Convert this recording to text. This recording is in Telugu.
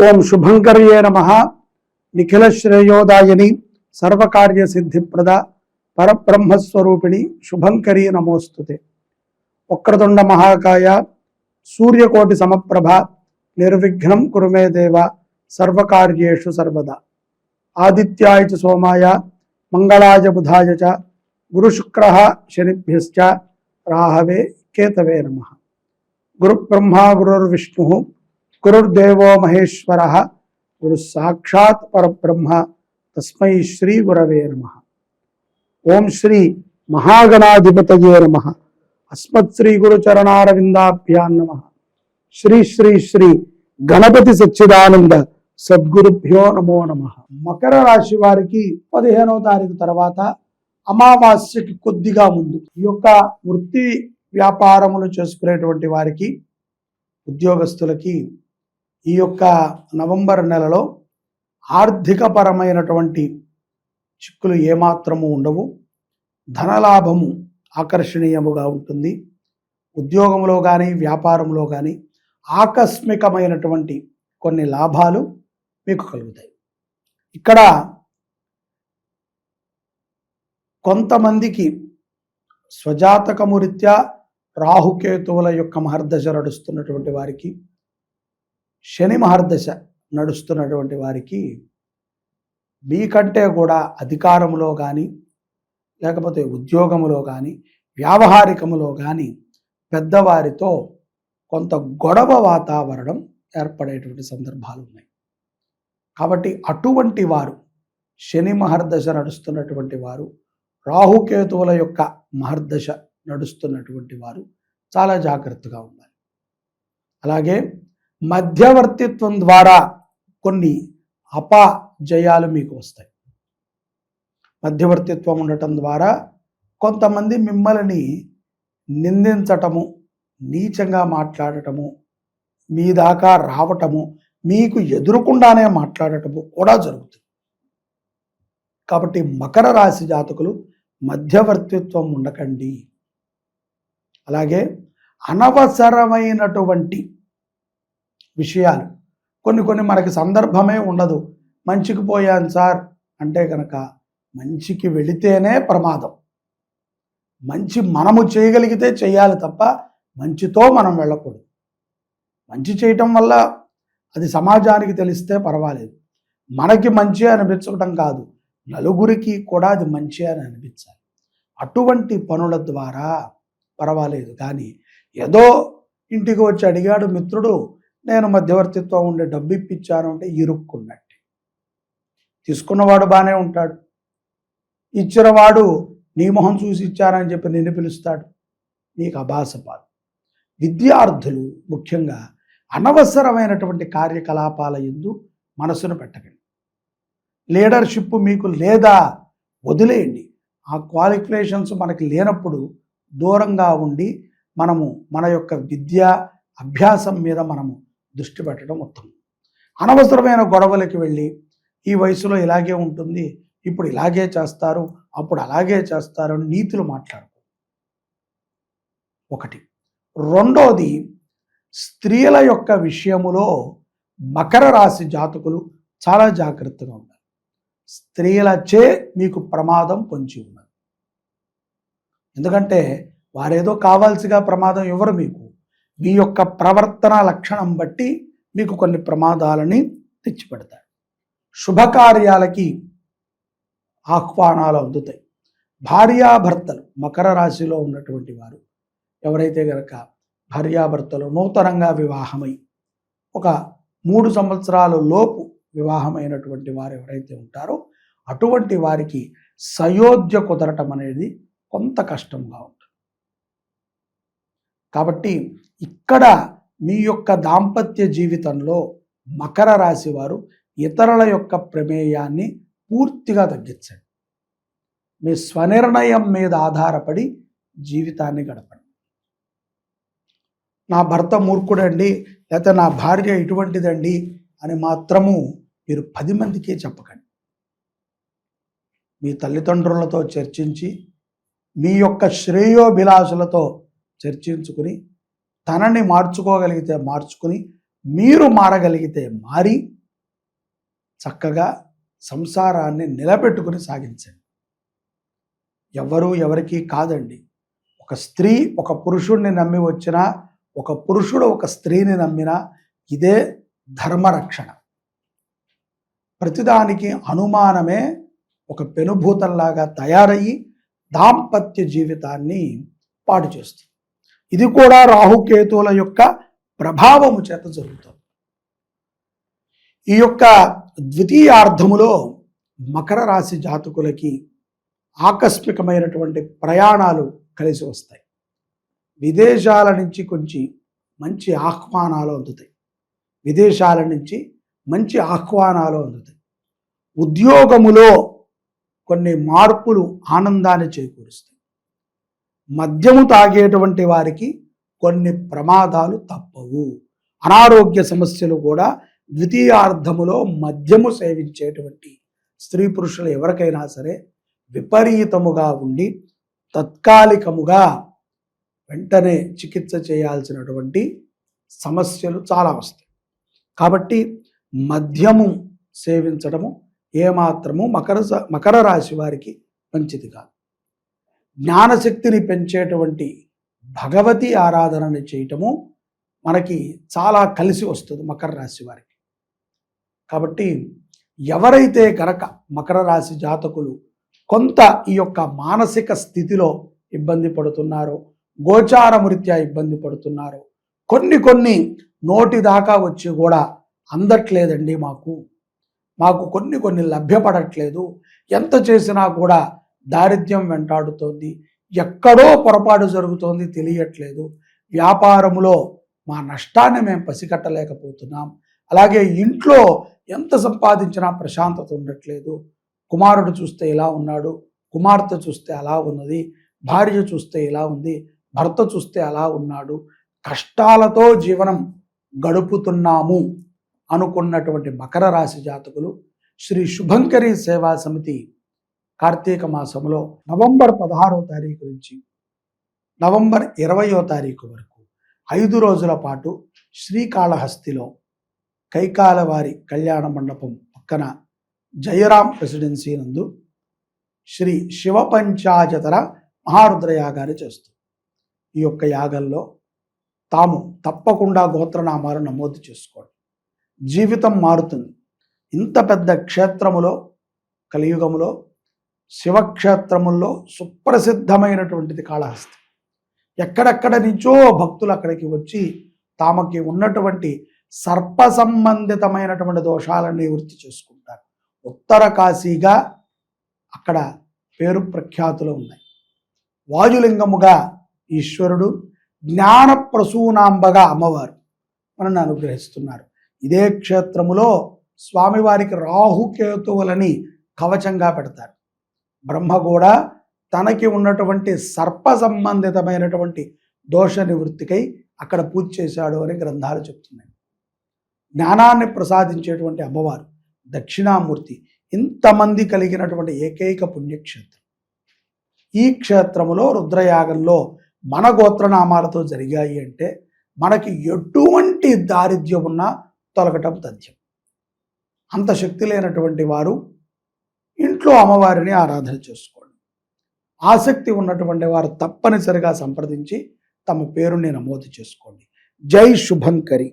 ఓం శుభంకర్యే నమః. నిఖిల శ్రేయోదాయని సర్వకార్య సిద్ధిప్రద పరబ్రహ్మస్వరూపిణి శుభంకరీ నమోస్తుతే. వక్రతుండ మహాకాయ సూర్యకోటి సమప్రభ నిర్విఘ్నం కురు మే దేవ సర్వకార్యేషు సర్వదా. ఆదిత్యాయ చ సోమాయ మంగళాయ బుధాయ చ గురుశుక్రః శనిభ్యశ్చ రాహవే కేతవే నమః. గురుబ్రహ్మా గురుర్విష్ణుః గురుర్దేవో మహేశ్వరః గురు సాక్షాత్ పరబ్రహ్మ తస్మై శ్రీ గురవే నమః. ఓం శ్రీ మహాగణాధిపతయే నమః. అస్మత్ శ్రీ గురు చరణారవిందాభ్యాం నమః. శ్రీ శ్రీ శ్రీ గణపతి సచ్చిదానంద సద్గురుభ్యో నమో నమః. మకర రాశి వారికి 15వ తారీఖు తర్వాత అమావాస్యకి కొద్దిగా ముందు ఈ యొక్క వృత్తి వ్యాపారములు చేసుకునేటువంటి వారికి, ఉద్యోగస్తులకి ఈ యొక్క నవంబర్ నెలలో ఆర్థికపరమైనటువంటి చిక్కులు ఏమాత్రము ఉండవు. ధనలాభము ఆకర్షణీయముగా ఉంటుంది. ఉద్యోగంలో కానీ వ్యాపారంలో కానీ ఆకస్మికమైనటువంటి కొన్ని లాభాలు మీకు కలుగుతాయి. ఇక్కడ కొంతమందికి స్వజాతకము రీత్యా రాహుకేతువుల యొక్క మహర్దశ నడుస్తున్నటువంటి వారికి, శని మహర్దశ నడుస్తున్నటువంటి వారికి మీకంటే కూడా అధికారంలో కానీ, లేకపోతే ఉద్యోగములో కానీ, వ్యావహారికములో కానీ పెద్దవారితో కొంత గొడవ వాతావరణం ఏర్పడేటువంటి సందర్భాలు ఉన్నాయి. కాబట్టి అటువంటి వారు, శని మహర్దశ నడుస్తున్నటువంటి వారు, రాహుకేతువుల యొక్క మహర్దశ నడుస్తున్నటువంటి వారు చాలా జాగ్రత్తగా ఉండాలి. అలాగే మధ్యవర్తిత్వం ద్వారా కొన్ని అపజయాలు మీకు వస్తాయి. మధ్యవర్తిత్వం ఉండటం ద్వారా కొంతమంది మిమ్మల్ని నిందించటము, నీచంగా మాట్లాడటము, మీ దాకా రావటము, మీకు ఎదురుకుండానే మాట్లాడటము కూడా జరుగుతుంది. కాబట్టి మకర రాశి జాతకులు మధ్యవర్తిత్వం ఉండకండి. అలాగే అనవసరమైనటువంటి విషయాలు కొన్ని మనకి సందర్భమే ఉండదు. మంచికి పోయాను సార్ అంటే కనుక మంచికి వెళితేనే ప్రమాదం. మంచి మనము చేయగలిగితే చేయాలి తప్ప మంచితో మనం వెళ్ళకూడదు. మంచి చేయటం వల్ల అది సమాజానికి తెలిస్తే పర్వాలేదు. మనకి మంచి అనిపించడం కాదు, నలుగురికి కూడా అది మంచి అని అనిపించాలి. అటువంటి పనుల ద్వారా పర్వాలేదు. కానీ ఏదో ఇంటికి వచ్చి అడిగాడు మిత్రుడు, నేను మధ్యవర్తిత్వం ఉండే డబ్బు ఇప్పించాను అంటే ఇరుక్కున్నట్టే. తీసుకున్నవాడు బాగానే ఉంటాడు, ఇచ్చినవాడు నీ మొహం చూసి ఇచ్చానని చెప్పి నిన్ను పిలుస్తాడు. నీకు అభాసపాలు. విద్యార్థులు ముఖ్యంగా అనవసరమైనటువంటి కార్యకలాపాల యందు మనసును పెట్టకండి. లీడర్షిప్ మీకు లేదా వదిలేయండి. ఆ క్వాలిఫికేషన్స్ మనకి లేనప్పుడు దూరంగా ఉండి మనము మన యొక్క విద్య అభ్యాసం మీద మనము దృష్టి పెట్టడం ఉత్తమం. అనవసరమైన గొడవలకి వెళ్ళి ఈ వయసులో ఇలాగే ఉంటుంది, ఇప్పుడు ఇలాగే చేస్తారు, అప్పుడు అలాగే చేస్తారు అని నీతులు మాట్లాడుకో. ఒకటి. రెండోది, స్త్రీల యొక్క విషయములో మకర రాశి జాతకులు చాలా జాగ్రత్తగా ఉండాలి. స్త్రీలచే మీకు ప్రమాదం పొంచి ఉన్నది. ఎందుకంటే వారేదో కావాల్సిగా ప్రమాదం ఇవ్వరు. మీకు మీ యొక్క ప్రవర్తన లక్షణం బట్టి మీకు కొన్ని ప్రమాదాలని తెచ్చిపెడతారు. శుభకార్యాలకి ఆహ్వానాలు అందుతాయి. భార్యాభర్తలు మకర రాశిలో ఉన్నటువంటి వారు ఎవరైతే గనక భార్యాభర్తలు నూతనంగా వివాహమై ఒక 3 సంవత్సరాల లోపు వివాహమైనటువంటి వారు ఎవరైతే ఉంటారో అటువంటి వారికి సయోధ్య కుదరటం అనేది కొంత కష్టంగా ఉంటుంది. కాబట్టి ఇక్కడ మీ యొక్క దాంపత్య జీవితంలో మకర రాశి వారు ఇతరుల యొక్క ప్రమేయాన్ని పూర్తిగా తగ్గించండి. మీ స్వనిర్ణయం మీద ఆధారపడి జీవితాన్ని గడపండి. నా భర్త మూర్ఖుడండి, లేకపోతే నా భార్య ఇటువంటిదండి అని మాత్రము మీరు 10 మందికి చెప్పకండి. మీ తల్లిదండ్రులతో చర్చించి, మీ యొక్క శ్రేయోభిలాషులతో చర్చించుకుని, తనని మార్చుకోగలిగితే మార్చుకుని, మీరు మారగలిగితే మారి చక్కగా సంసారాన్ని నిలబెట్టుకుని సాగించండి. ఎవరు ఎవరికి కాదండి. ఒక స్త్రీ ఒక పురుషుడిని నమ్మి వచ్చినా, ఒక పురుషుడు ఒక స్త్రీని నమ్మినా ఇదే ధర్మరక్షణ. ప్రతిదానికి అనుమానమే ఒక పెనుభూతంలాగా తయారయ్యి దాంపత్య జీవితాన్ని పాడు చేస్తుంది. ఇది కూడా రాహుకేతువుల యొక్క ప్రభావము చేత జరుగుతుంది. ఈ యొక్క ద్వితీయార్థములో మకర రాశి జాతకులకి ఆకస్మికమైనటువంటి ప్రయాణాలు కలిసి వస్తాయి. విదేశాల నుంచి కొంచెం మంచి ఆహ్వానాలు అందుతాయి. విదేశాల నుంచి మంచి ఆహ్వానాలు అందుతాయి. ఉద్యోగములో కొన్ని మార్పులు ఆనందాన్ని చేకూరుస్తాయి. మద్యము తాగేటువంటి వారికి కొన్ని ప్రమాదాలు తప్పవు. అనారోగ్య సమస్యలు కూడా ద్వితీయార్థములో మద్యము సేవించేటువంటి స్త్రీ పురుషులు ఎవరికైనా సరే విపరీతముగా ఉండి తత్కాలికముగా వెంటనే చికిత్స చేయాల్సినటువంటి సమస్యలు చాలా వస్తాయి. కాబట్టి మద్యము సేవించడము ఏమాత్రము మకర రాశి వారికి మంచిది కాదు. జ్ఞానశక్తిని పెంచేటువంటి భగవతి ఆరాధనని చేయటము మనకి చాలా కలిసి వస్తుంది మకర రాశి వారికి. కాబట్టి ఎవరైతే కనుక మకర రాశి జాతకులు కొంత ఈ యొక్క మానసిక స్థితిలో ఇబ్బంది పడుతున్నారో, గోచారమృత్యా ఇబ్బంది పడుతున్నారో, కొన్ని నోటి దాకా వచ్చి కూడా అందట్లేదండి, మాకు కొన్ని లభ్యపడట్లేదు, ఎంత చేసినా కూడా దారిద్ర్యం వెంటాడుతోంది, ఎక్కడో పొరపాటు జరుగుతోంది తెలియట్లేదు, వ్యాపారములో మా నష్టాన్ని మేము పసిగట్టలేకపోతున్నాం, అలాగే ఇంట్లో ఎంత సంపాదించినా ప్రశాంతత ఉండట్లేదు, కుమారుడు చూస్తే ఇలా ఉన్నాడు, కుమార్తె చూస్తే అలా ఉన్నది, భార్య చూస్తే ఇలా ఉంది, భర్త చూస్తే అలా ఉన్నాడు, కష్టాలతో జీవనం గడుపుతున్నాము అనుకున్నటువంటి మకర రాశి జాతకులు శ్రీ శుభంకరి సేవా సమితి కార్తీక మాసంలో నవంబర్ 16వ తారీఖు నుంచి నవంబర్ 20వ తారీఖు వరకు 5 రోజుల పాటు శ్రీకాళహస్తిలో కైకాలవారి కళ్యాణ మండపం పక్కన జయరాం రెసిడెన్సీ నందు శ్రీ శివపంచాయతర మహారుద్ర యాగాన్ని చేస్తుంది. ఈ యొక్క యాగంలో తాము తప్పకుండా గోత్రనామాలు నమోదు చేసుకోండి. జీవితం మారుతుంది. ఇంత పెద్ద క్షేత్రములో, కలియుగములో శివక్షేత్రముల్లో సుప్రసిద్ధమైనటువంటిది కాళహస్తి. ఎక్కడెక్కడ నుంచో భక్తులు అక్కడికి వచ్చి తామకి ఉన్నటువంటి సర్ప సంబంధితమైనటువంటి దోషాలను నివృత్తి చేసుకుంటారు. ఉత్తర కాశీగా అక్కడ పేరు ప్రఖ్యాతులు ఉన్నాయి. వాయులింగముగా ఈశ్వరుడు, జ్ఞాన ప్రసూనాంబగా అమ్మవారు మనల్ని అనుగ్రహిస్తున్నారు. ఇదే క్షేత్రములో స్వామివారికి రాహుకేతువులని కవచంగా పెడతారు. బ్రహ్మ కూడా తనకి ఉన్నటువంటి సర్ప సంబంధితమైనటువంటి దోష నివృత్తికై అక్కడ పూజ చేశాడు అని గ్రంథాలు చెప్తున్నాయి. జ్ఞానాన్ని ప్రసాదించేటువంటి అమ్మవారు దక్షిణామూర్తి ఇంతమంది కలిగినటువంటి ఏకైక పుణ్యక్షేత్రం. ఈ క్షేత్రములో రుద్రయాగంలో మన గోత్రనామాలతో జరిగాయి అంటే మనకి ఎటువంటి దారిద్ర్యం ఉన్నా తొలగటం తథ్యం. అంత శక్తి లేనటువంటి వారు ఇంట్లో అమ్మవారిని ఆరాధన చేసుకోండి. ఆసక్తి ఉన్నటువంటి వారు తప్పనిసరిగా సంప్రదించి తమ పేరుని నమోదు చేసుకోండి. జై శుభంకరి.